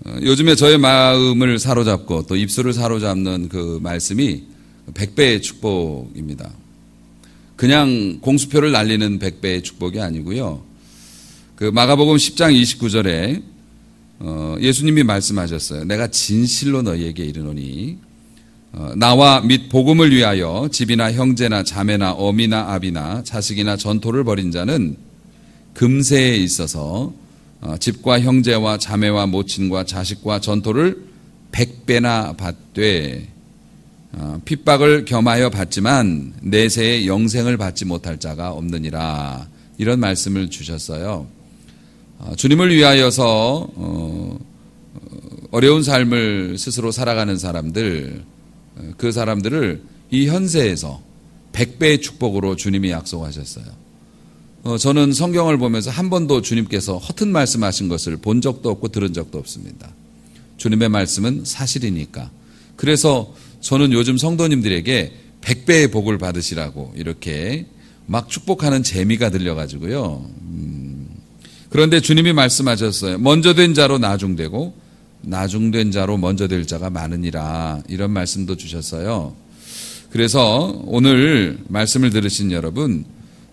요즘에 저의 마음을 사로잡고 또 입술을 사로잡는 그 말씀이 100배의 축복입니다. 그냥 공수표를 날리는 100배의 축복이 아니고요. 그 마가복음 10장 29절에 예수님이 말씀하셨어요. 내가 진실로 너희에게 이르노니 나와 및 복음을 위하여 집이나 형제나 자매나 어미나 아비나 자식이나 전토를 벌인 자는 금세에 있어서 집과 형제와 자매와 모친과 자식과 전토를 100배나 받되 핍박을 겸하여 받지만 내세에 영생을 받지 못할 자가 없느니라. 이런 말씀을 주셨어요. 주님을 위하여서 어려운 삶을 스스로 살아가는 사람들, 그 사람들을 이 현세에서 100배의 축복으로 주님이 약속하셨어요. 저는 성경을 보면서 한 번도 주님께서 허튼 말씀하신 것을 본 적도 없고 들은 적도 없습니다. 주님의 말씀은 사실이니까. 그래서 저는 요즘 성도님들에게 100배의 복을 받으시라고 이렇게 막 축복하는 재미가 들려가지고요. 그런데 주님이 말씀하셨어요. 먼저 된 자로 나중되고 나중된 자로 먼저 될 자가 많으니라. 이런 말씀도 주셨어요. 그래서 오늘 말씀을 들으신 여러분,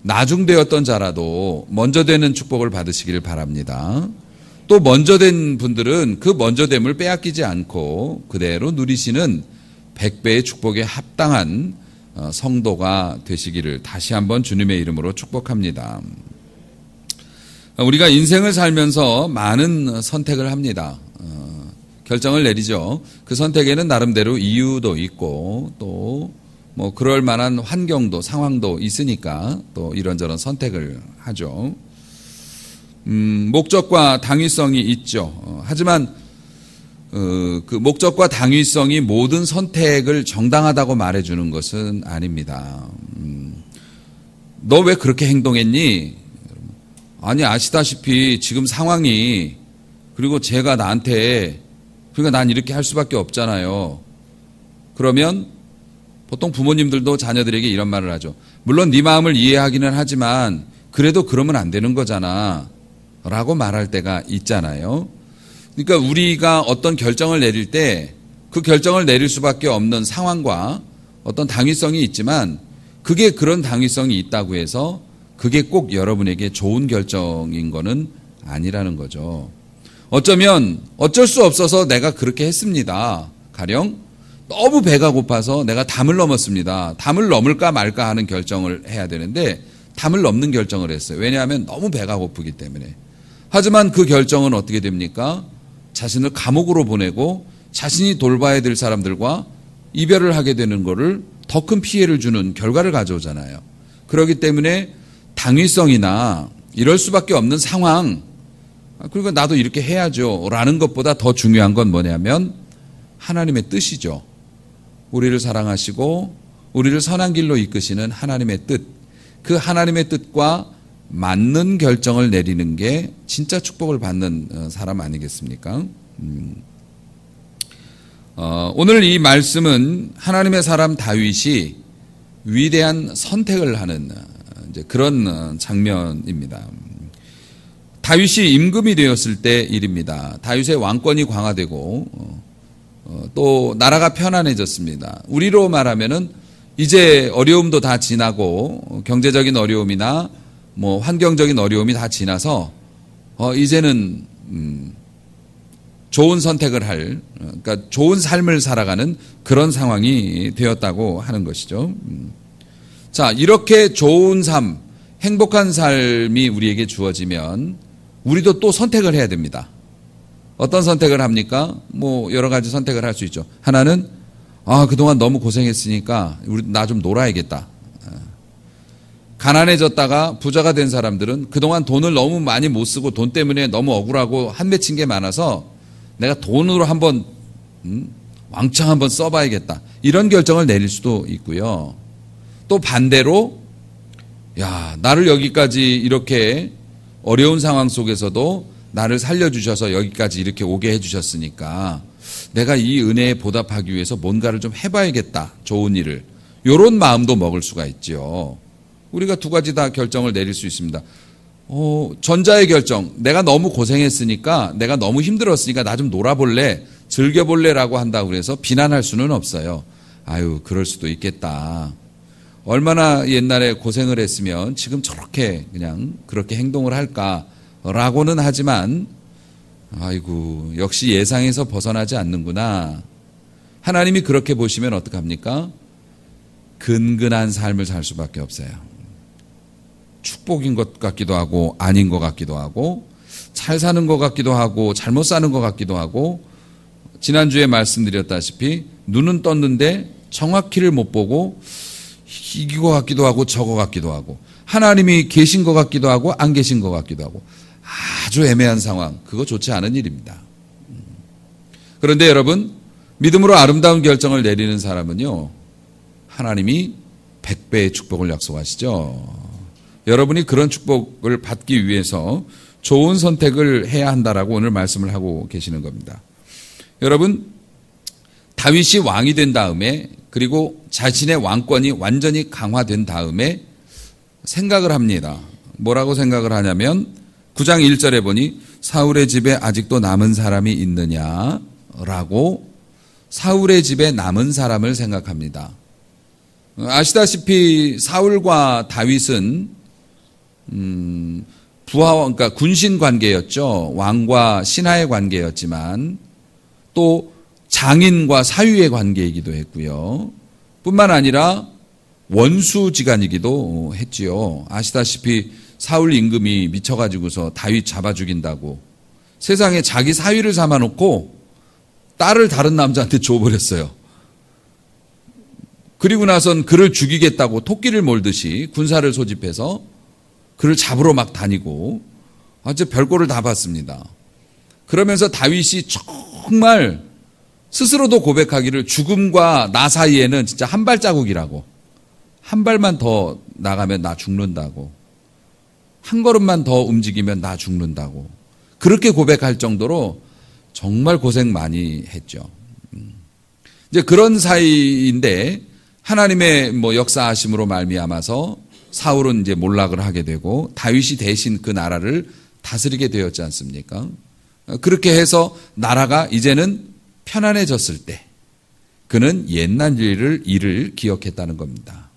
나중되었던 자라도 먼저 되는 축복을 받으시길 바랍니다. 또 먼저 된 분들은 그 먼저됨을 빼앗기지 않고 그대로 누리시는 100배의 축복에 합당한 성도가 되시기를 다시 한번 주님의 이름으로 축복합니다. 우리가 인생을 살면서 많은 선택을 합니다. 결정을 내리죠. 그 선택에는 나름대로 이유도 있고 또 뭐 그럴 만한 환경도 상황도 있으니까 또 이런저런 선택을 하죠. 목적과 당위성이 있죠. 하지만 그 목적과 당위성이 모든 선택을 정당하다고 말해주는 것은 아닙니다. 너 왜 그렇게 행동했니? 아니 아시다시피 지금 상황이 그리고 제가 나한테 그러니까 난 이렇게 할 수밖에 없잖아요. 그러면 보통 부모님들도 자녀들에게 이런 말을 하죠. 물론 네 마음을 이해하기는 하지만 그래도 그러면 안 되는 거잖아 라고 말할 때가 있잖아요. 그러니까 우리가 어떤 결정을 내릴 때 그 결정을 내릴 수밖에 없는 상황과 어떤 당위성이 있지만 그게 그런 당위성이 있다고 해서 그게 꼭 여러분에게 좋은 결정인 거는 아니라는 거죠. 어쩌면 어쩔 수 없어서 내가 그렇게 했습니다. 가령 너무 배가 고파서 내가 담을 넘었습니다. 담을 넘을까 말까 하는 결정을 해야 되는데 담을 넘는 결정을 했어요. 왜냐하면 너무 배가 고프기 때문에. 하지만 그 결정은 어떻게 됩니까? 자신을 감옥으로 보내고 자신이 돌봐야 될 사람들과 이별을 하게 되는 거를 더 큰 피해를 주는 결과를 가져오잖아요. 그렇기 때문에 당위성이나 이럴 수밖에 없는 상황, 그리고 나도 이렇게 해야죠 라는 것보다 더 중요한 건 뭐냐면 하나님의 뜻이죠. 우리를 사랑하시고 우리를 선한 길로 이끄시는 하나님의 뜻, 그 하나님의 뜻과 맞는 결정을 내리는 게 진짜 축복을 받는 사람 아니겠습니까? 오늘 이 말씀은 하나님의 사람 다윗이 위대한 선택을 하는 이제 그런 장면입니다. 다윗이 임금이 되었을 때 일입니다. 다윗의 왕권이 강화되고 또 나라가 편안해졌습니다. 우리로 말하면은 이제 어려움도 다 지나고 경제적인 어려움이나 뭐 환경적인 어려움이 다 지나서 이제는 좋은 선택을 할, 그러니까 좋은 삶을 살아가는 그런 상황이 되었다고 하는 것이죠. 자, 이렇게 좋은 삶, 행복한 삶이 우리에게 주어지면 우리도 또 선택을 해야 됩니다. 어떤 선택을 합니까? 뭐 여러 가지 선택을 할 수 있죠. 하나는 그동안 너무 고생했으니까 우리 나 좀 놀아야겠다. 가난해졌다가 부자가 된 사람들은 그동안 돈을 너무 많이 못 쓰고 돈 때문에 너무 억울하고 한 맺힌 게 많아서 내가 돈으로 한번 왕창 한번 써봐야겠다. 이런 결정을 내릴 수도 있고요. 또 반대로 나를 여기까지 이렇게 어려운 상황 속에서도 나를 살려주셔서 여기까지 이렇게 오게 해주셨으니까 내가 이 은혜에 보답하기 위해서 뭔가를 좀 해봐야겠다. 좋은 일을. 이런 마음도 먹을 수가 있죠. 우리가 두 가지 다 결정을 내릴 수 있습니다. 전자의 결정, 내가 너무 고생했으니까, 내가 너무 힘들었으니까 나 좀 놀아볼래, 즐겨볼래라고 한다고 그래서 비난할 수는 없어요. 아유, 그럴 수도 있겠다. 얼마나 옛날에 고생을 했으면 지금 저렇게 그냥 그렇게 행동을 할까라고는 하지만, 아이고, 역시 예상에서 벗어나지 않는구나. 하나님이 그렇게 보시면 어떡합니까? 근근한 삶을 살 수밖에 없어요. 축복인 것 같기도 하고 아닌 것 같기도 하고 잘 사는 것 같기도 하고 잘못 사는 것 같기도 하고, 지난주에 말씀드렸다시피 눈은 떴는데 정확히를 못 보고 이거 같기도 하고 저거 같기도 하고, 하나님이 계신 것 같기도 하고 안 계신 것 같기도 하고, 아주 애매한 상황, 그거 좋지 않은 일입니다. 그런데 여러분, 믿음으로 아름다운 결정을 내리는 사람은요, 하나님이 100배의 축복을 약속하시죠. 여러분이 그런 축복을 받기 위해서 좋은 선택을 해야 한다라고 오늘 말씀을 하고 계시는 겁니다. 여러분, 다윗이 왕이 된 다음에, 그리고 자신의 왕권이 완전히 강화된 다음에 생각을 합니다. 뭐라고 생각을 하냐면 9장 1절에 보니 사울의 집에 아직도 남은 사람이 있느냐라고 사울의 집에 남은 사람을 생각합니다. 아시다시피 사울과 다윗은 부하와, 그러니까 군신 관계였죠. 왕과 신하의 관계였지만 또 장인과 사위의 관계이기도 했고요. 뿐만 아니라 원수지간이기도 했지요. 아시다시피 사울 임금이 미쳐가지고서 다윗 잡아 죽인다고 세상에 자기 사위를 삼아놓고 딸을 다른 남자한테 줘버렸어요. 그리고 나선 그를 죽이겠다고 토끼를 몰듯이 군사를 소집해서 그를 잡으러 막 다니고 아주 별꼴을 다 봤습니다. 그러면서 다윗이 정말 스스로도 고백하기를 죽음과 나 사이에는 진짜 한 발자국이라고, 한 발만 더 나가면 나 죽는다고, 한 걸음만 더 움직이면 나 죽는다고, 그렇게 고백할 정도로 정말 고생 많이 했죠. 이제 그런 사이인데 하나님의 역사하심으로 말미암아서 사울은 이제 몰락을 하게 되고 다윗이 대신 그 나라를 다스리게 되었지 않습니까? 그렇게 해서 나라가 이제는 편안해졌을 때 그는 옛날 일을 기억했다는 겁니다.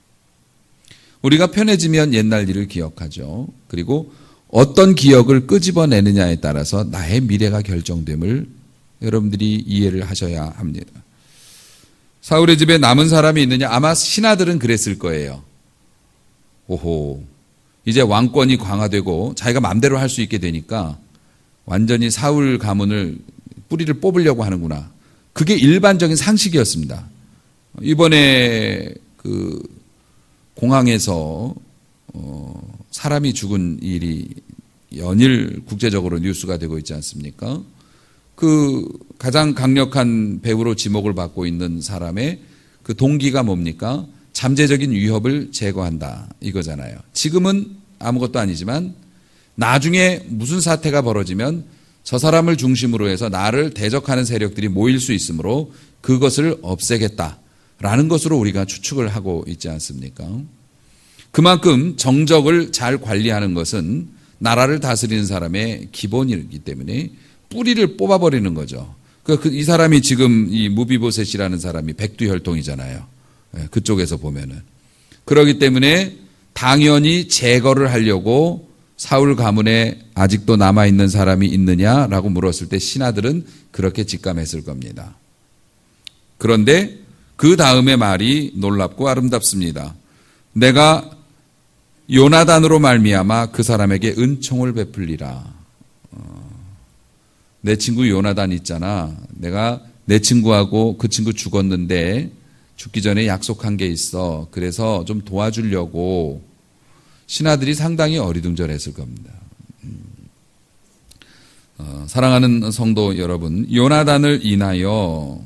우리가 편해지면 옛날 일을 기억하죠. 그리고 어떤 기억을 끄집어내느냐에 따라서 나의 미래가 결정됨을 여러분들이 이해를 하셔야 합니다. 사울의 집에 남은 사람이 있느냐? 아마 신하들은 그랬을 거예요. 오호, 이제 왕권이 강화되고 자기가 마음대로 할 수 있게 되니까 완전히 사울 가문을 뿌리를 뽑으려고 하는구나. 그게 일반적인 상식이었습니다. 이번에 그 공항에서 사람이 죽은 일이 연일 국제적으로 뉴스가 되고 있지 않습니까? 그 가장 강력한 배우로 지목을 받고 있는 사람의 그 동기가 뭡니까? 잠재적인 위협을 제거한다 이거잖아요. 지금은 아무것도 아니지만 나중에 무슨 사태가 벌어지면 저 사람을 중심으로 해서 나를 대적하는 세력들이 모일 수 있으므로 그것을 없애겠다라는 것으로 우리가 추측을 하고 있지 않습니까? 그만큼 정적을 잘 관리하는 것은 나라를 다스리는 사람의 기본이기 때문에 뿌리를 뽑아버리는 거죠. 이 사람이 지금 이 무비보셋이라는 사람이 백두혈통이잖아요. 그쪽에서 보면은. 그렇기 때문에 당연히 제거를 하려고 사울 가문에 아직도 남아있는 사람이 있느냐라고 물었을 때 신하들은 그렇게 직감했을 겁니다. 그런데 그 다음의 말이 놀랍고 아름답습니다. 내가 요나단으로 말미암아 그 사람에게 은총을 베풀리라. 내 친구 요나단 있잖아. 내가 내 친구하고 그 친구 죽었는데 죽기 전에 약속한 게 있어. 그래서 좀 도와주려고 신하들이 상당히 어리둥절했을 겁니다. 사랑하는 성도 여러분, 요나단을 인하여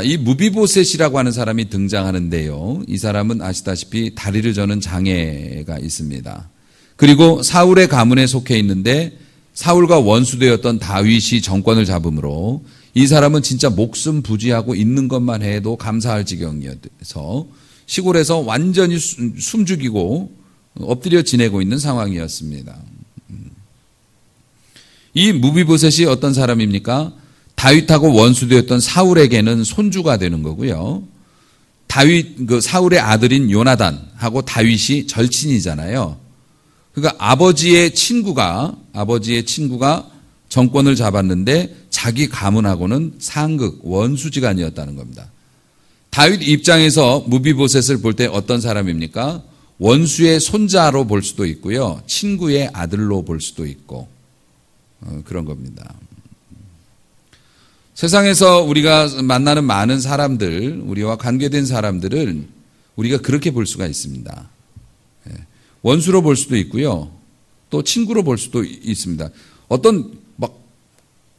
이 무비보셋이라고 하는 사람이 등장하는데요. 이 사람은 아시다시피 다리를 저는 장애가 있습니다. 그리고 사울의 가문에 속해 있는데 사울과 원수되었던 다윗이 정권을 잡음으로 이 사람은 진짜 목숨 부지하고 있는 것만 해도 감사할 지경이어서 시골에서 완전히 숨죽이고 엎드려 지내고 있는 상황이었습니다. 이 무비보셋이 어떤 사람입니까? 다윗하고 원수되었던 사울에게는 손주가 되는 거고요. 사울의 아들인 요나단하고 다윗이 절친이잖아요. 그러니까 아버지의 친구가 정권을 잡았는데 자기 가문하고는 상극, 원수지간이었다는 겁니다. 다윗 입장에서 무비보셋을 볼 때 어떤 사람입니까? 원수의 손자로 볼 수도 있고요. 친구의 아들로 볼 수도 있고 그런 겁니다. 세상에서 우리가 만나는 많은 사람들, 우리와 관계된 사람들을 우리가 그렇게 볼 수가 있습니다. 원수로 볼 수도 있고요. 또 친구로 볼 수도 있습니다. 어떤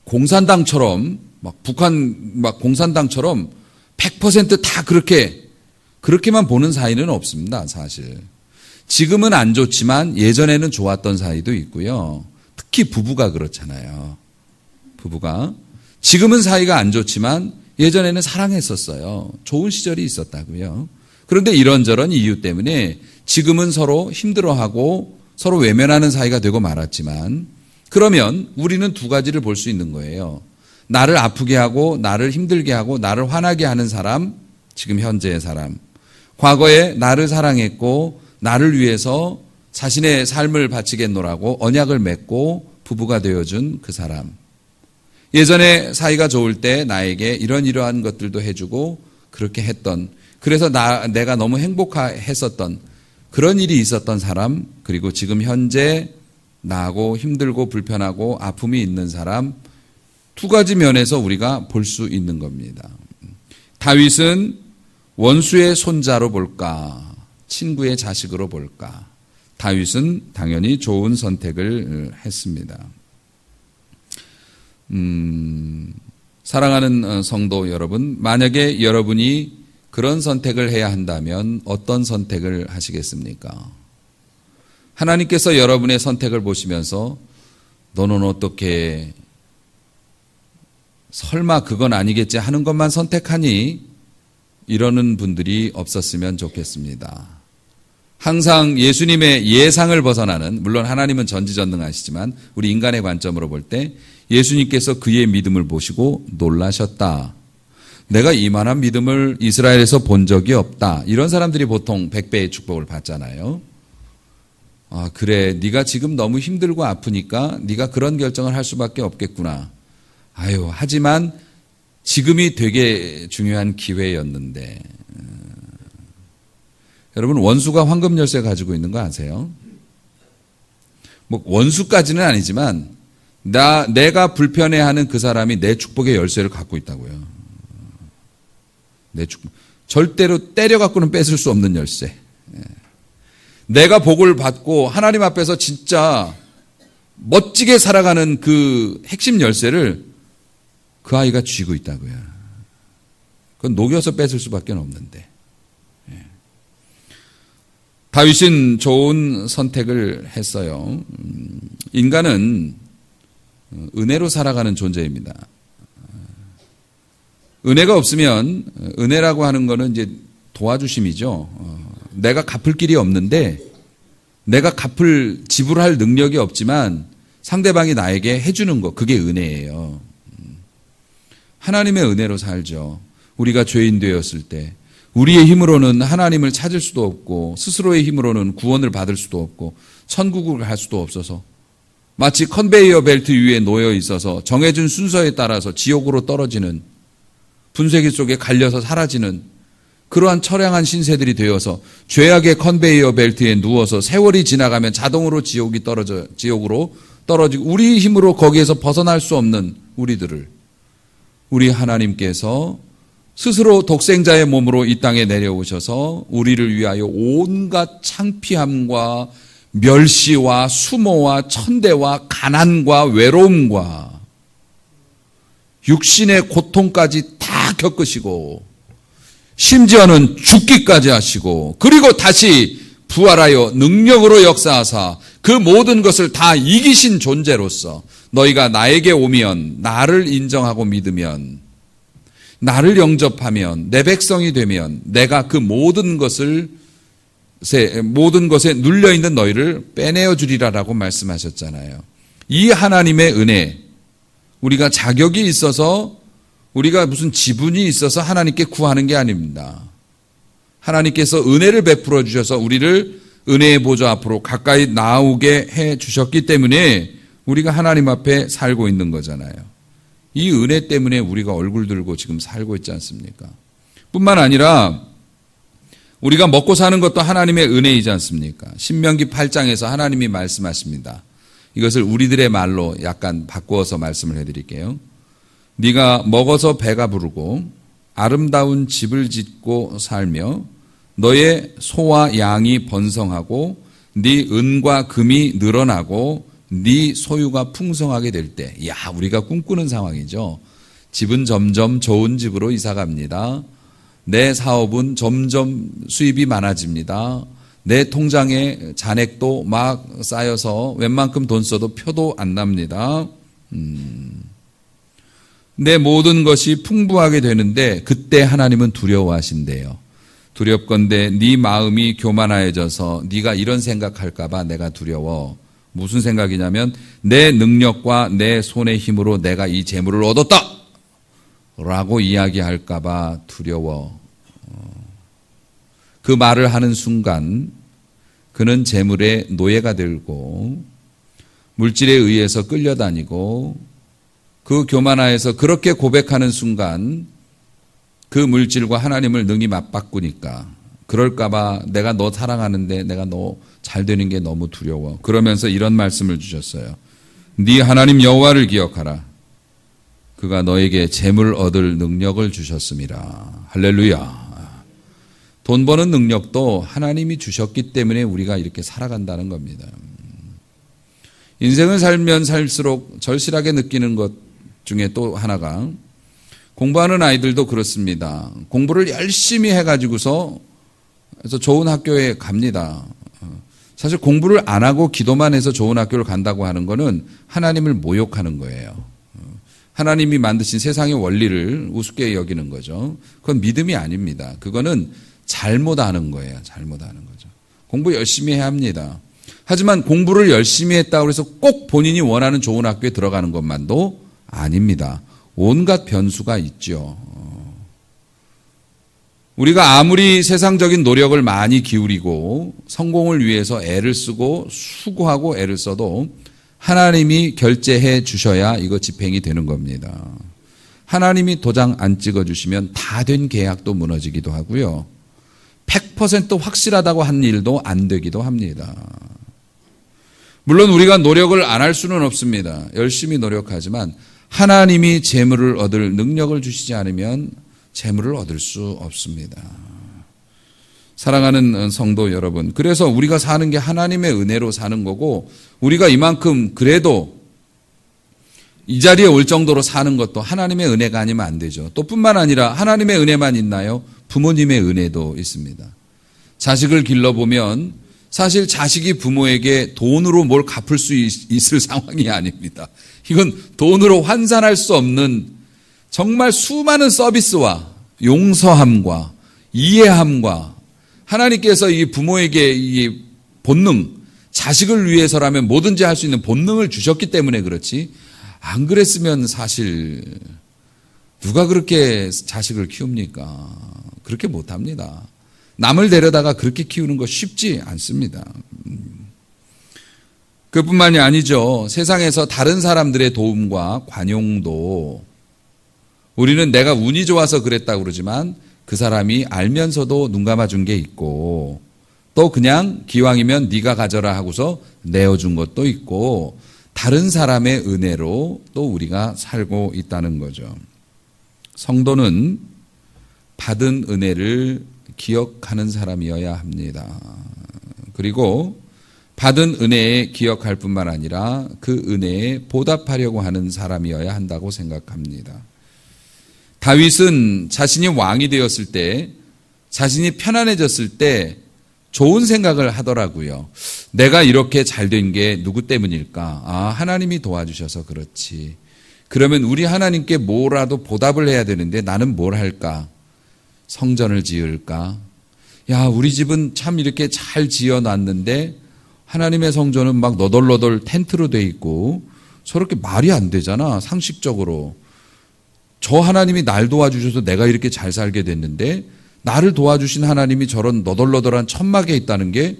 공산당처럼 북한 공산당처럼 100% 다 그렇게만 보는 사이는 없습니다, 사실. 지금은 안 좋지만 예전에는 좋았던 사이도 있고요. 특히 부부가 그렇잖아요. 부부가 지금은 사이가 안 좋지만 예전에는 사랑했었어요. 좋은 시절이 있었다고요. 그런데 이런저런 이유 때문에 지금은 서로 힘들어하고 서로 외면하는 사이가 되고 말았지만, 그러면 우리는 두 가지를 볼 수 있는 거예요. 나를 아프게 하고 나를 힘들게 하고 나를 화나게 하는 사람, 지금 현재의 사람. 과거에 나를 사랑했고 나를 위해서 자신의 삶을 바치겠노라고 언약을 맺고 부부가 되어준 그 사람. 예전에 사이가 좋을 때 나에게 이러한 것들도 해주고 그렇게 했던, 그래서 내가 너무 행복했었던 그런 일이 있었던 사람, 그리고 지금 현재 나하고 힘들고 불편하고 아픔이 있는 사람, 두 가지 면에서 우리가 볼 수 있는 겁니다. 다윗은 원수의 손자로 볼까, 친구의 자식으로 볼까? 다윗은 당연히 좋은 선택을 했습니다. 사랑하는 성도 여러분, 만약에 여러분이 그런 선택을 해야 한다면 어떤 선택을 하시겠습니까? 하나님께서 여러분의 선택을 보시면서 너는 어떻게 설마 그건 아니겠지 하는 것만 선택하니? 이러는 분들이 없었으면 좋겠습니다. 항상 예수님의 예상을 벗어나는, 물론 하나님은 전지전능하시지만 우리 인간의 관점으로 볼 때 예수님께서 그의 믿음을 보시고 놀라셨다. 내가 이만한 믿음을 이스라엘에서 본 적이 없다. 이런 사람들이 보통 100배의 축복을 받잖아요. 아, 그래, 네가 지금 너무 힘들고 아프니까 네가 그런 결정을 할 수밖에 없겠구나. 아유, 하지만 지금이 되게 중요한 기회였는데. 여러분, 원수가 황금 열쇠 가지고 있는 거 아세요? 뭐 원수까지는 아니지만 내가 불편해하는 그 사람이 내 축복의 열쇠를 갖고 있다고요. 내 축복. 절대로 때려갖고는 뺏을 수 없는 열쇠. 내가 복을 받고 하나님 앞에서 진짜 멋지게 살아가는 그 핵심 열쇠를 그 아이가 쥐고 있다고요. 그건 녹여서 뺏을 수밖에 없는데. 다윗은 좋은 선택을 했어요. 인간은 은혜로 살아가는 존재입니다. 은혜가 없으면, 은혜라고 하는 거는 이제 도와주심이죠. 내가 갚을 길이 없는데, 내가 지불할 능력이 없지만 상대방이 나에게 해주는 거, 그게 은혜예요. 하나님의 은혜로 살죠. 우리가 죄인 되었을 때 우리의 힘으로는 하나님을 찾을 수도 없고 스스로의 힘으로는 구원을 받을 수도 없고 천국을 갈 수도 없어서 마치 컨베이어 벨트 위에 놓여 있어서 정해진 순서에 따라서 지옥으로 떨어지는, 분쇄기 속에 갈려서 사라지는 그러한 처량한 신세들이 되어서 죄악의 컨베이어 벨트에 누워서 세월이 지나가면 자동으로 지옥으로 떨어지고 우리 힘으로 거기에서 벗어날 수 없는 우리들을 우리 하나님께서 스스로 독생자의 몸으로 이 땅에 내려오셔서 우리를 위하여 온갖 창피함과 멸시와 수모와 천대와 가난과 외로움과 육신의 고통까지 다 겪으시고 심지어는 죽기까지 하시고 그리고 다시 부활하여 능력으로 역사하사 그 모든 것을 다 이기신 존재로서 너희가 나에게 오면, 나를 인정하고 믿으면, 나를 영접하면, 내 백성이 되면 내가 그 모든 것을 모든 것에 눌려 있는 너희를 빼내어 주리라라고 말씀하셨잖아요. 이 하나님의 은혜, 우리가 자격이 있어서, 우리가 무슨 지분이 있어서 하나님께 구하는 게 아닙니다. 하나님께서 은혜를 베풀어 주셔서 우리를 은혜의 보좌 앞으로 가까이 나오게 해 주셨기 때문에 우리가 하나님 앞에 살고 있는 거잖아요. 이 은혜 때문에 우리가 얼굴 들고 지금 살고 있지 않습니까? 뿐만 아니라 우리가 먹고 사는 것도 하나님의 은혜이지 않습니까? 신명기 8장에서 하나님이 말씀하십니다. 이것을 우리들의 말로 약간 바꾸어서 말씀을 해드릴게요. 네가 먹어서 배가 부르고 아름다운 집을 짓고 살며 너의 소와 양이 번성하고 네 은과 금이 늘어나고 네 소유가 풍성하게 될 때, 야, 우리가 꿈꾸는 상황이죠. 집은 점점 좋은 집으로 이사 갑니다. 내 사업은 점점 수입이 많아집니다. 내 통장에 잔액도 막 쌓여서 웬만큼 돈 써도 표도 안 납니다. 내 모든 것이 풍부하게 되는데 그때 하나님은 두려워하신대요. 두렵건대 네 마음이 교만하여져서 네가 이런 생각할까 봐 내가 두려워. 무슨 생각이냐면 내 능력과 내 손의 힘으로 내가 이 재물을 얻었다 라고 이야기할까 봐 두려워. 그 말을 하는 순간 그는 재물의 노예가 되고 물질에 의해서 끌려다니고 그 교만하여서 그렇게 고백하는 순간 그 물질과 하나님을 능히 맞바꾸니까 그럴까 봐 내가 너 사랑하는데 내가 너 잘 되는 게 너무 두려워. 그러면서 이런 말씀을 주셨어요. 네 하나님 여호와를 기억하라. 그가 너에게 재물 얻을 능력을 주셨음이라. 할렐루야. 돈 버는 능력도 하나님이 주셨기 때문에 우리가 이렇게 살아간다는 겁니다. 인생을 살면 살수록 절실하게 느끼는 것 중에 또 하나가 공부하는 아이들도 그렇습니다. 공부를 열심히 해가지고서 그래서 좋은 학교에 갑니다. 사실 공부를 안 하고 기도만 해서 좋은 학교를 간다고 하는 것은 하나님을 모욕하는 거예요. 하나님이 만드신 세상의 원리를 우습게 여기는 거죠. 그건 믿음이 아닙니다. 그거는 잘못하는 거예요. 잘못하는 거죠. 공부 열심히 해야 합니다. 하지만 공부를 열심히 했다고 해서 꼭 본인이 원하는 좋은 학교에 들어가는 것만도 아닙니다. 온갖 변수가 있죠. 우리가 아무리 세상적인 노력을 많이 기울이고 성공을 위해서 애를 쓰고 수고하고 애를 써도 하나님이 결제해 주셔야 이거 집행이 되는 겁니다. 하나님이 도장 안 찍어주시면 다 된 계약도 무너지기도 하고요. 100% 확실하다고 한 일도 안 되기도 합니다. 물론 우리가 노력을 안 할 수는 없습니다. 열심히 노력하지만 하나님이 재물을 얻을 능력을 주시지 않으면 재물을 얻을 수 없습니다. 사랑하는 성도 여러분, 그래서 우리가 사는 게 하나님의 은혜로 사는 거고 우리가 이만큼 그래도 이 자리에 올 정도로 사는 것도 하나님의 은혜가 아니면 안 되죠. 또 뿐만 아니라 하나님의 은혜만 있나요? 부모님의 은혜도 있습니다. 자식을 길러보면 사실 자식이 부모에게 돈으로 뭘 갚을 수 있을 상황이 아닙니다. 이건 돈으로 환산할 수 없는 정말 수많은 서비스와 용서함과 이해함과 하나님께서 이 부모에게 이 본능, 자식을 위해서라면 뭐든지 할 수 있는 본능을 주셨기 때문에 그렇지 안 그랬으면 사실 누가 그렇게 자식을 키웁니까? 그렇게 못합니다. 남을 데려다가 그렇게 키우는 거 쉽지 않습니다. 그뿐만이 아니죠. 세상에서 다른 사람들의 도움과 관용도 우리는 내가 운이 좋아서 그랬다고 그러지만 그 사람이 알면서도 눈 감아준 게 있고 또 그냥 기왕이면 네가 가져라 하고서 내어준 것도 있고 다른 사람의 은혜로 또 우리가 살고 있다는 거죠. 성도는 받은 은혜를 기억하는 사람이어야 합니다. 그리고 받은 은혜에 기억할 뿐만 아니라 그 은혜에 보답하려고 하는 사람이어야 한다고 생각합니다. 다윗은 자신이 왕이 되었을 때, 자신이 편안해졌을 때 좋은 생각을 하더라고요. 내가 이렇게 잘된 게 누구 때문일까? 아, 하나님이 도와주셔서 그렇지. 그러면 우리 하나님께 뭐라도 보답을 해야 되는데 나는 뭘 할까? 성전을 지을까? 야, 우리 집은 참 이렇게 잘 지어놨는데 하나님의 성전은 막 너덜너덜 텐트로 돼 있고 저렇게 말이 안 되잖아, 상식적으로. 저 하나님이 날 도와주셔서 내가 이렇게 잘 살게 됐는데 나를 도와주신 하나님이 저런 너덜너덜한 천막에 있다는 게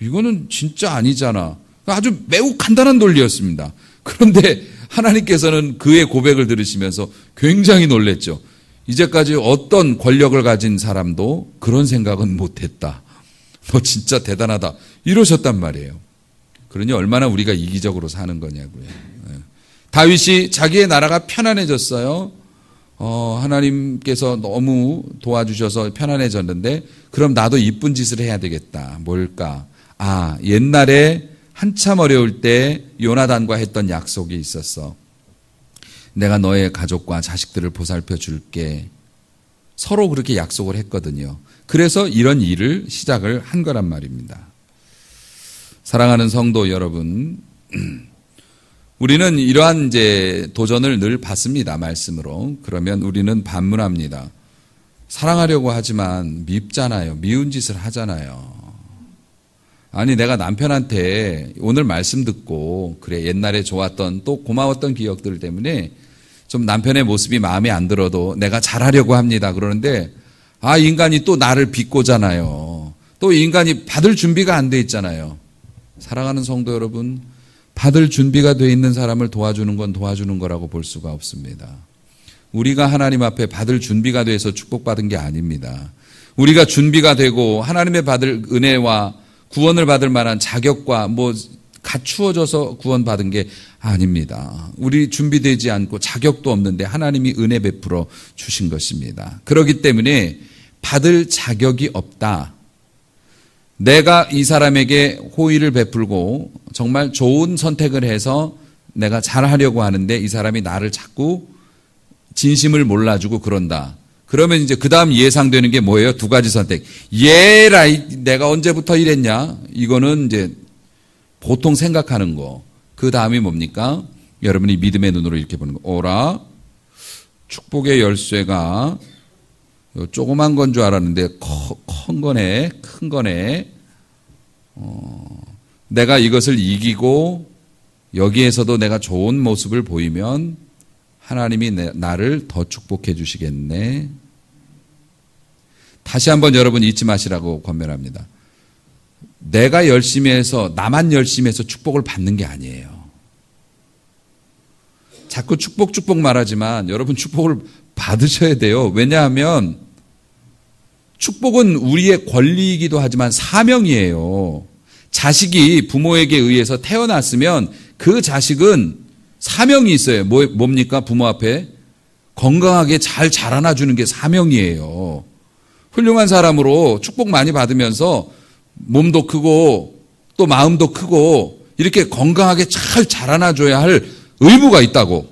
이거는 진짜 아니잖아. 아주 매우 간단한 논리였습니다. 그런데 하나님께서는 그의 고백을 들으시면서 굉장히 놀랬죠. 이제까지 어떤 권력을 가진 사람도 그런 생각은 못했다. 너 진짜 대단하다. 이러셨단 말이에요. 그러니 얼마나 우리가 이기적으로 사는 거냐고요. 다윗이 자기의 나라가 편안해졌어요. 하나님께서 너무 도와주셔서 편안해졌는데 그럼 나도 이쁜 짓을 해야 되겠다. 뭘까? 옛날에 한참 어려울 때 요나단과 했던 약속이 있었어. 내가 너의 가족과 자식들을 보살펴 줄게. 서로 그렇게 약속을 했거든요. 그래서 이런 일을 시작을 한 거란 말입니다. 사랑하는 성도 여러분, 우리는 이러한 이제 도전을 늘 받습니다. 말씀으로. 그러면 우리는 반문합니다. 사랑하려고 하지만 밉잖아요. 미운 짓을 하잖아요. 아니, 내가 남편한테 오늘 말씀 듣고 그래, 옛날에 좋았던 또 고마웠던 기억들 때문에 좀 남편의 모습이 마음에 안 들어도 내가 잘하려고 합니다. 그러는데 인간이 또 나를 비꼬잖아요. 또 인간이 받을 준비가 안 돼 있잖아요. 사랑하는 성도 여러분, 받을 준비가 돼 있는 사람을 도와주는 건 도와주는 거라고 볼 수가 없습니다. 우리가 하나님 앞에 받을 준비가 돼서 축복받은 게 아닙니다. 우리가 준비가 되고 하나님의 받을 은혜와 구원을 받을 만한 자격과 갖추어져서 구원받은 게 아닙니다. 우리 준비되지 않고 자격도 없는데 하나님이 은혜 베풀어 주신 것입니다. 그렇기 때문에 받을 자격이 없다. 내가 이 사람에게 호의를 베풀고 정말 좋은 선택을 해서 내가 잘하려고 하는데 이 사람이 나를 자꾸 진심을 몰라주고 그런다. 그러면 이제 그 다음 예상되는 게 뭐예요? 두 가지 선택. 내가 언제부터 이랬냐? 이거는 이제 보통 생각하는 거. 그 다음이 뭡니까? 여러분이 믿음의 눈으로 이렇게 보는 거. 오라, 축복의 열쇠가 조그만 건 줄 알았는데 큰 거네. 내가 이것을 이기고 여기에서도 내가 좋은 모습을 보이면 하나님이 나를 더 축복해 주시겠네. 다시 한번 여러분 잊지 마시라고 권면합니다. 내가 열심히 해서 나만 열심히 해서 축복을 받는 게 아니에요. 자꾸 축복 말하지만 여러분 축복을 받으셔야 돼요. 왜냐하면 축복은 우리의 권리이기도 하지만 사명이에요. 자식이 부모에게 의해서 태어났으면 그 자식은 사명이 있어요. 뭡니까? 부모 앞에 건강하게 잘 자라나 주는 게 사명이에요. 훌륭한 사람으로 축복 많이 받으면서 몸도 크고 또 마음도 크고 이렇게 건강하게 잘 자라나 줘야 할 의무가 있다고.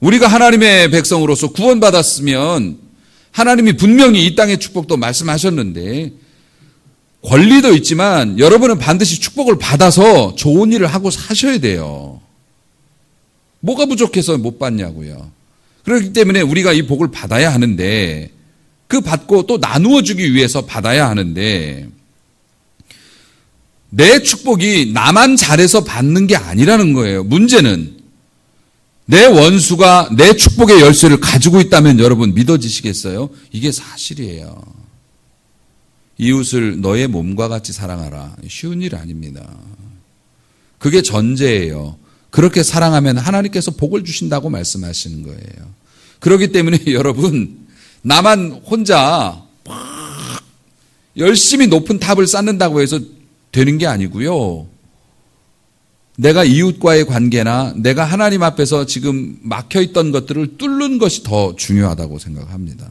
우리가 하나님의 백성으로서 구원받았으면 하나님이 분명히 이 땅의 축복도 말씀하셨는데 권리도 있지만 여러분은 반드시 축복을 받아서 좋은 일을 하고 사셔야 돼요. 뭐가 부족해서 못 받냐고요. 그렇기 때문에 우리가 이 복을 받아야 하는데 그 받고 또 나누어 주기 위해서 받아야 하는데 내 축복이 나만 잘해서 받는 게 아니라는 거예요. 문제는 내 원수가 내 축복의 열쇠를 가지고 있다면 여러분 믿어지시겠어요? 이게 사실이에요. 이웃을 너의 몸과 같이 사랑하라. 쉬운 일 아닙니다. 그게 전제예요. 그렇게 사랑하면 하나님께서 복을 주신다고 말씀하시는 거예요. 그렇기 때문에 여러분 나만 혼자 막 열심히 높은 탑을 쌓는다고 해서 되는 게 아니고요. 내가 이웃과의 관계나 내가 하나님 앞에서 지금 막혀있던 것들을 뚫는 것이 더 중요하다고 생각합니다.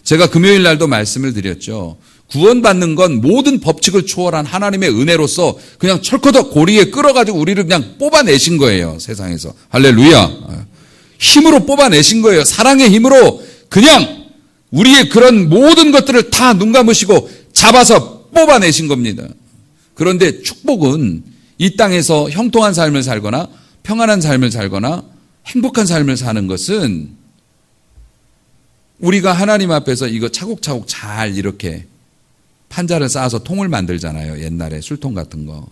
제가 금요일 날도 말씀을 드렸죠. 구원받는 건 모든 법칙을 초월한 하나님의 은혜로서 그냥 철커덕 고리에 끌어가지고 우리를 그냥 뽑아내신 거예요. 세상에서. 할렐루야. 힘으로 뽑아내신 거예요. 사랑의 힘으로 그냥 우리의 그런 모든 것들을 다 눈 감으시고 잡아서 뽑아내신 겁니다. 그런데 축복은 이 땅에서 형통한 삶을 살거나 평안한 삶을 살거나 행복한 삶을 사는 것은 우리가 하나님 앞에서 이거 차곡차곡 잘 이렇게 판자를 쌓아서 통을 만들잖아요. 옛날에 술통 같은 거.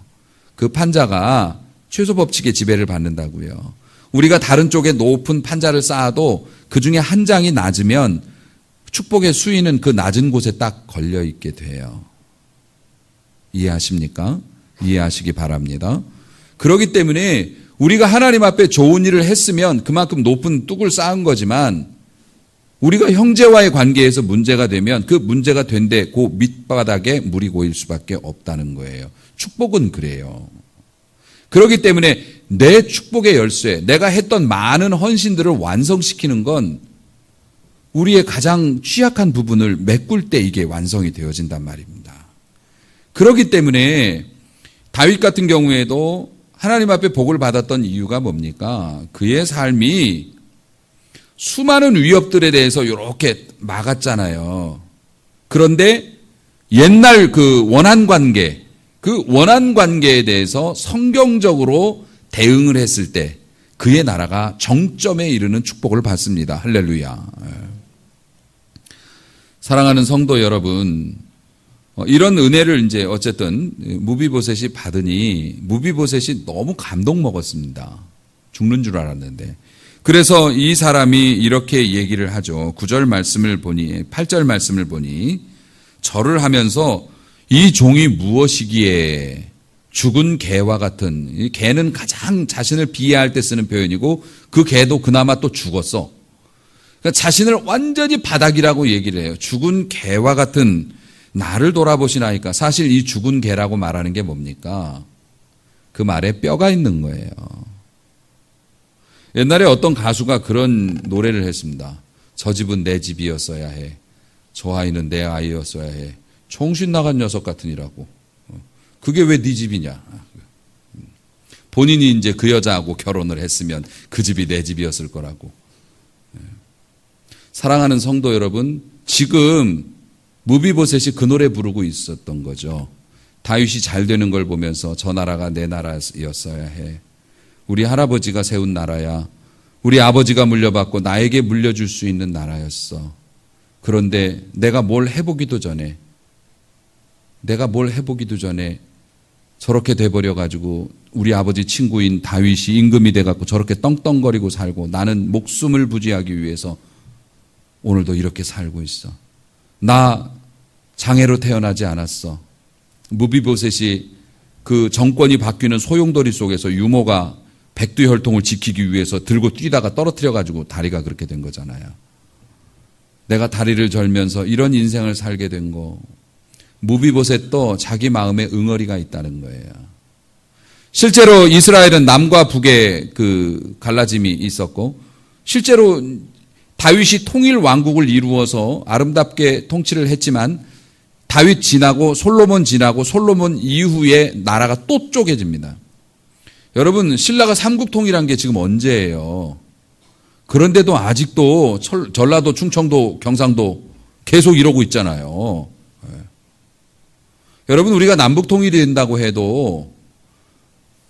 그 판자가 최소 법칙의 지배를 받는다고요. 우리가 다른 쪽에 높은 판자를 쌓아도 그 중에 한 장이 낮으면 축복의 수위는 그 낮은 곳에 딱 걸려 있게 돼요. 이해하십니까? 이해하시기 바랍니다. 그렇기 때문에 우리가 하나님 앞에 좋은 일을 했으면 그만큼 높은 뚝을 쌓은 거지만 우리가 형제와의 관계에서 문제가 되면 그 문제가 된데 그 밑바닥에 물이 고일 수밖에 없다는 거예요. 축복은 그래요. 그렇기 때문에 내 축복의 열쇠, 내가 했던 많은 헌신들을 완성시키는 건 우리의 가장 취약한 부분을 메꿀 때 이게 완성이 되어진단 말입니다. 그렇기 때문에 다윗 같은 경우에도 하나님 앞에 복을 받았던 이유가 뭡니까? 그의 삶이 수많은 위협들에 대해서 이렇게 막았잖아요. 그런데 옛날 그 원한 관계에 대해서 성경적으로 대응을 했을 때 그의 나라가 정점에 이르는 축복을 받습니다. 할렐루야. 사랑하는 성도 여러분, 이런 은혜를 이제 어쨌든 무비보셋이 받으니 무비보셋이 너무 감동 먹었습니다. 죽는 줄 알았는데. 그래서 이 사람이 이렇게 얘기를 하죠. 9절 말씀을 보니, 8절 말씀을 보니 절을 하면서 이 종이 무엇이기에 죽은 개와 같은, 이 개는 가장 자신을 비하할 때 쓰는 표현이고 그 개도 그나마 또 죽었어. 그러니까 자신을 완전히 바닥이라고 얘기를 해요. 죽은 개와 같은 나를 돌아보시나이까. 사실 이 죽은 개라고 말하는 게 뭡니까? 그 말에 뼈가 있는 거예요. 옛날에 어떤 가수가 그런 노래를 했습니다. 저 집은 내 집이었어야 해. 저 아이는 내 아이였어야 해. 정신 나간 녀석 같으니라고. 그게 왜 네 집이냐. 본인이 이제 그 여자하고 결혼을 했으면 그 집이 내 집이었을 거라고. 사랑하는 성도 여러분, 지금 무비보셋이 그 노래 부르고 있었던 거죠. 다윗이 잘 되는 걸 보면서 저 나라가 내 나라였어야 해. 우리 할아버지가 세운 나라야. 우리 아버지가 물려받고 나에게 물려줄 수 있는 나라였어. 그런데 내가 뭘 해보기도 전에 저렇게 돼버려가지고 우리 아버지 친구인 다윗이 임금이 돼갖고 저렇게 떵떵거리고 살고 나는 목숨을 부지하기 위해서 오늘도 이렇게 살고 있어. 나 장애로 태어나지 않았어. 무비보셋이 그 정권이 바뀌는 소용돌이 속에서 유모가 백두혈통을 지키기 위해서 들고 뛰다가 떨어뜨려가지고 다리가 그렇게 된 거잖아요. 내가 다리를 절면서 이런 인생을 살게 된 거. 무비보셋도 자기 마음에 응어리가 있다는 거예요. 실제로 이스라엘은 남과 북의 그 갈라짐이 있었고 실제로 다윗이 통일 왕국을 이루어서 아름답게 통치를 했지만 다윗 지나고 솔로몬 이후에 나라가 또 쪼개집니다. 여러분, 신라가 삼국통일한 게 지금 언제예요? 그런데도 아직도 전라도, 충청도, 경상도 계속 이러고 있잖아요. 여러분, 우리가 남북통일이 된다고 해도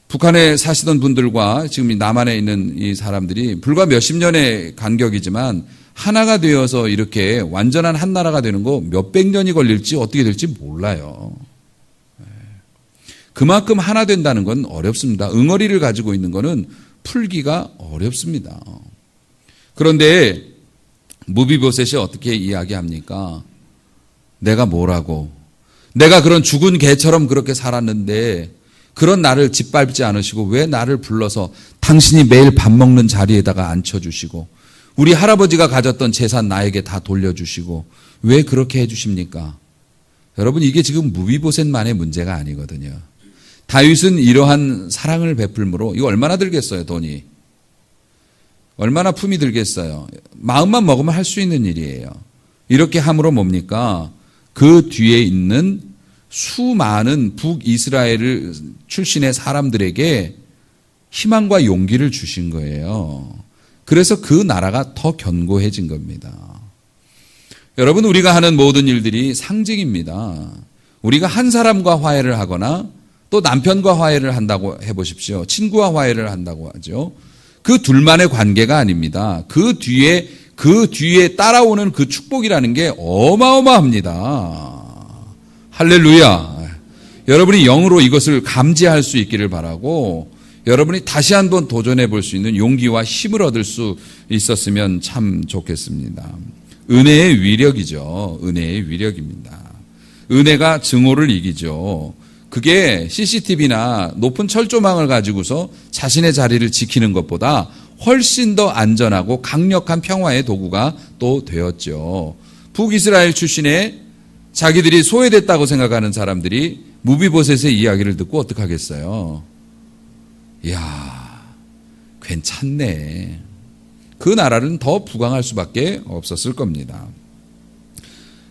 북한에 사시던 분들과 지금 남한에 있는 이 사람들이 불과 몇십 년의 간격이지만 하나가 되어서 이렇게 완전한 한 나라가 되는 거 몇백 년이 걸릴지 어떻게 될지 몰라요. 그만큼 하나 된다는 건 어렵습니다. 응어리를 가지고 있는 거는 풀기가 어렵습니다. 그런데 무비보셋이 어떻게 이야기합니까? 내가 뭐라고? 내가 그런 죽은 개처럼 그렇게 살았는데 그런 나를 짓밟지 않으시고 왜 나를 불러서 당신이 매일 밥 먹는 자리에다가 앉혀주시고 우리 할아버지가 가졌던 재산 나에게 다 돌려주시고 왜 그렇게 해주십니까? 여러분, 이게 지금 무비보셋만의 문제가 아니거든요. 다윗은 이러한 사랑을 베풀므로 이거 얼마나 들겠어요, 돈이. 얼마나 품이 들겠어요. 마음만 먹으면 할 수 있는 일이에요. 이렇게 함으로 뭡니까? 그 뒤에 있는 수많은 북이스라엘 출신의 사람들에게 희망과 용기를 주신 거예요. 그래서 그 나라가 더 견고해진 겁니다. 여러분, 우리가 하는 모든 일들이 상징입니다. 우리가 한 사람과 화해를 하거나 또 남편과 화해를 한다고 해보십시오. 친구와 화해를 한다고 하죠. 그 둘만의 관계가 아닙니다. 그 뒤에 그 뒤에 따라오는 그 축복이라는 게 어마어마합니다. 할렐루야. 여러분이 영으로 이것을 감지할 수 있기를 바라고, 여러분이 다시 한번 도전해 볼 수 있는 용기와 힘을 얻을 수 있었으면 참 좋겠습니다. 은혜의 위력이죠. 은혜의 위력입니다. 은혜가 증오를 이기죠. 그게 CCTV나 높은 철조망을 가지고서 자신의 자리를 지키는 것보다 훨씬 더 안전하고 강력한 평화의 도구가 또 되었죠. 북이스라엘 출신의 자기들이 소외됐다고 생각하는 사람들이 무비보셋의 이야기를 듣고 어떡하겠어요? 이야, 괜찮네. 그 나라는 더 부강할 수밖에 없었을 겁니다.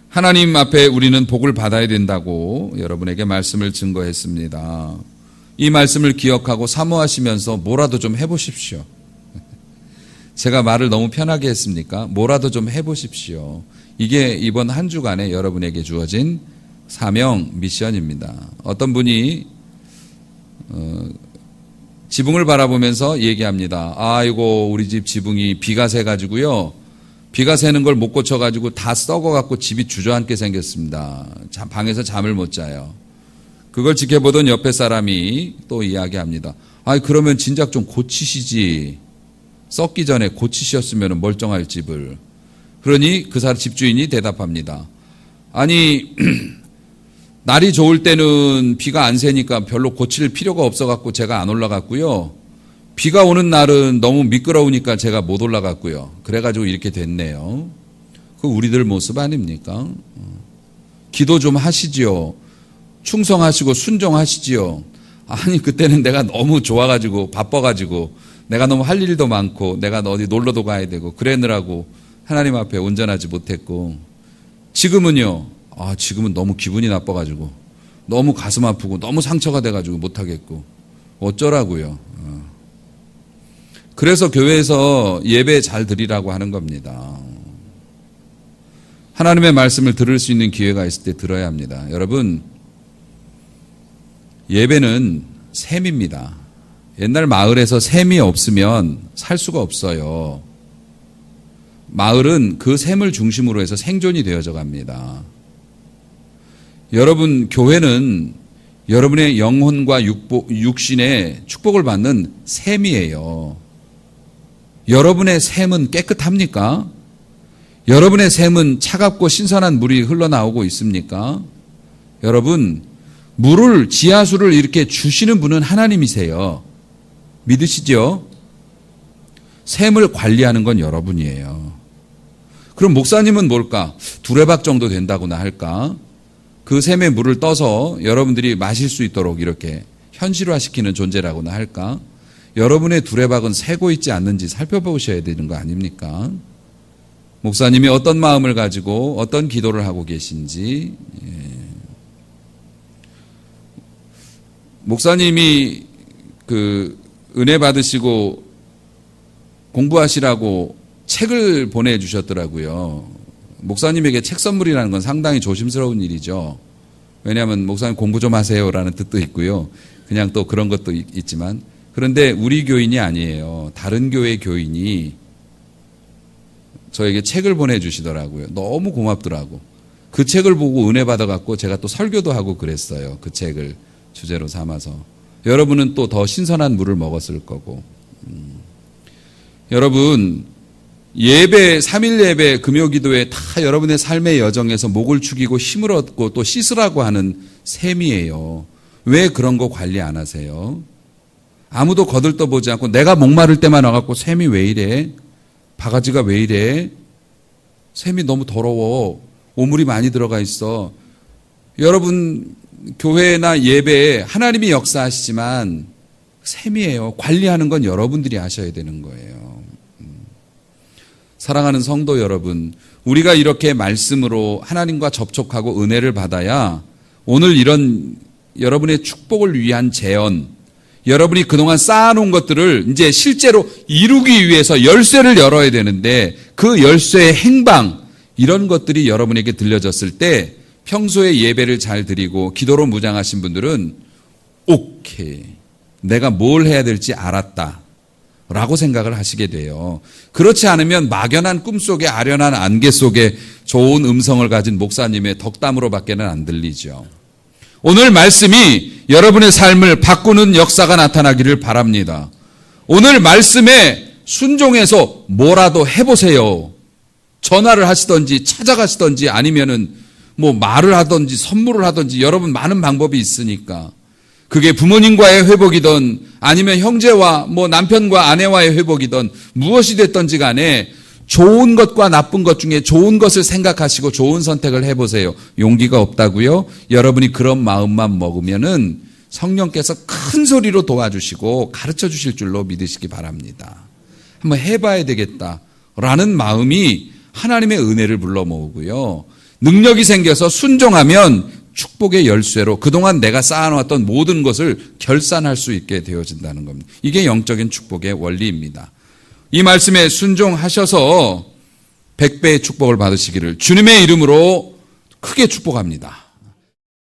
하나님 앞에 우리는 복을 받아야 된다고 여러분에게 말씀을 증거했습니다. 이 말씀을 기억하고 사모하시면서 뭐라도 좀 해보십시오. 제가 말을 너무 편하게 했습니까? 뭐라도 좀 해보십시오. 이게 이번 한 주간에 여러분에게 주어진 사명 미션입니다. 어떤 분이 지붕을 바라보면서 얘기합니다. 아이고, 우리 집 지붕이 비가 새가지고요. 비가 새는 걸 못 고쳐가지고 다 썩어갖고 집이 주저앉게 생겼습니다. 방에서 잠을 못 자요. 그걸 지켜보던 옆에 사람이 또 이야기합니다. 아이, 그러면 진작 좀 고치시지. 썩기 전에 고치셨으면 멀쩡할 집을. 그러니 그 집주인이 대답합니다. 아니, 날이 좋을 때는 비가 안 새니까 별로 고칠 필요가 없어갖고 제가 안 올라갔고요. 비가 오는 날은 너무 미끄러우니까 제가 못 올라갔고요. 그래가지고 이렇게 됐네요. 그 우리들 모습 아닙니까? 기도 좀 하시지요. 충성하시고 순종하시지요. 아니, 그때는 내가 너무 좋아가지고 바빠가지고 내가 너무 할 일도 많고 내가 어디 놀러도 가야 되고 그러느라고 하나님 앞에 온전하지 못했고, 지금은요. 지금은 너무 기분이 나빠가지고 너무 가슴 아프고 너무 상처가 돼가지고 못하겠고 어쩌라고요. 그래서 교회에서 예배 잘 드리라고 하는 겁니다. 하나님의 말씀을 들을 수 있는 기회가 있을 때 들어야 합니다. 여러분, 예배는 샘입니다. 옛날 마을에서 샘이 없으면 살 수가 없어요. 마을은 그 샘을 중심으로 해서 생존이 되어져 갑니다. 여러분, 교회는 여러분의 영혼과 육신의 축복을 받는 샘이에요. 여러분의 샘은 깨끗합니까? 여러분의 샘은 차갑고 신선한 물이 흘러나오고 있습니까? 여러분, 물을, 지하수를 이렇게 주시는 분은 하나님이세요. 믿으시죠? 샘을 관리하는 건 여러분이에요. 그럼 목사님은 뭘까? 두레박 정도 된다고나 할까? 그 샘의 물을 떠서 여러분들이 마실 수 있도록 이렇게 현실화시키는 존재라고나 할까? 여러분의 두레박은 새고 있지 않는지 살펴보셔야 되는 거 아닙니까? 목사님이 어떤 마음을 가지고 어떤 기도를 하고 계신지. 목사님이 은혜 받으시고 공부하시라고 책을 보내주셨더라고요. 목사님에게 책 선물이라는 건 상당히 조심스러운 일이죠. 왜냐하면 목사님 공부 좀 하세요라는 뜻도 있고요. 그냥 또 그런 것도 있지만, 그런데 우리 교인이 아니에요. 다른 교회 교인이 저에게 책을 보내주시더라고요. 너무 고맙더라고. 그 책을 보고 은혜 받아갖고 제가 또 설교도 하고 그랬어요. 그 책을 주제로 삼아서. 여러분은 또 더 신선한 물을 먹었을 거고. 여러분, 예배, 3일 예배, 금요기도에 다 여러분의 삶의 여정에서 목을 축이고 힘을 얻고 또 씻으라고 하는 셈이에요. 왜 그런 거 관리 안 하세요? 아무도 거들떠보지 않고 내가 목마를 때만 와갖고 셈이 왜 이래? 바가지가 왜 이래? 셈이 너무 더러워. 오물이 많이 들어가 있어. 여러분, 교회나 예배에 하나님이 역사하시지만 셈이에요. 관리하는 건 여러분들이 하셔야 되는 거예요. 사랑하는 성도 여러분, 우리가 이렇게 말씀으로 하나님과 접촉하고 은혜를 받아야 오늘 이런 여러분의 축복을 위한 재언, 여러분이 그동안 쌓아놓은 것들을 이제 실제로 이루기 위해서 열쇠를 열어야 되는데 그 열쇠의 행방, 이런 것들이 여러분에게 들려졌을 때 평소에 예배를 잘 드리고 기도로 무장하신 분들은 오케이, 내가 뭘 해야 될지 알았다. 라고 생각을 하시게 돼요. 그렇지 않으면 막연한 꿈속에 아련한 안개 속에 좋은 음성을 가진 목사님의 덕담으로밖에는 안 들리죠. 오늘 말씀이 여러분의 삶을 바꾸는 역사가 나타나기를 바랍니다. 오늘 말씀에 순종해서 뭐라도 해보세요. 전화를 하시든지 찾아가시든지 아니면은 뭐 말을 하든지 선물을 하든지 여러분 많은 방법이 있으니까 그게 부모님과의 회복이든 아니면 형제와 뭐 남편과 아내와의 회복이든 무엇이 됐든지 간에 좋은 것과 나쁜 것 중에 좋은 것을 생각하시고 좋은 선택을 해보세요. 용기가 없다고요? 여러분이 그런 마음만 먹으면은 성령께서 큰 소리로 도와주시고 가르쳐 주실 줄로 믿으시기 바랍니다. 한번 해봐야 되겠다라는 마음이 하나님의 은혜를 불러 모으고요. 능력이 생겨서 순종하면 축복의 열쇠로 그동안 내가 쌓아놓았던 모든 것을 결산할 수 있게 되어진다는 겁니다. 이게 영적인 축복의 원리입니다. 이 말씀에 순종하셔서 100배의 축복을 받으시기를 주님의 이름으로 크게 축복합니다.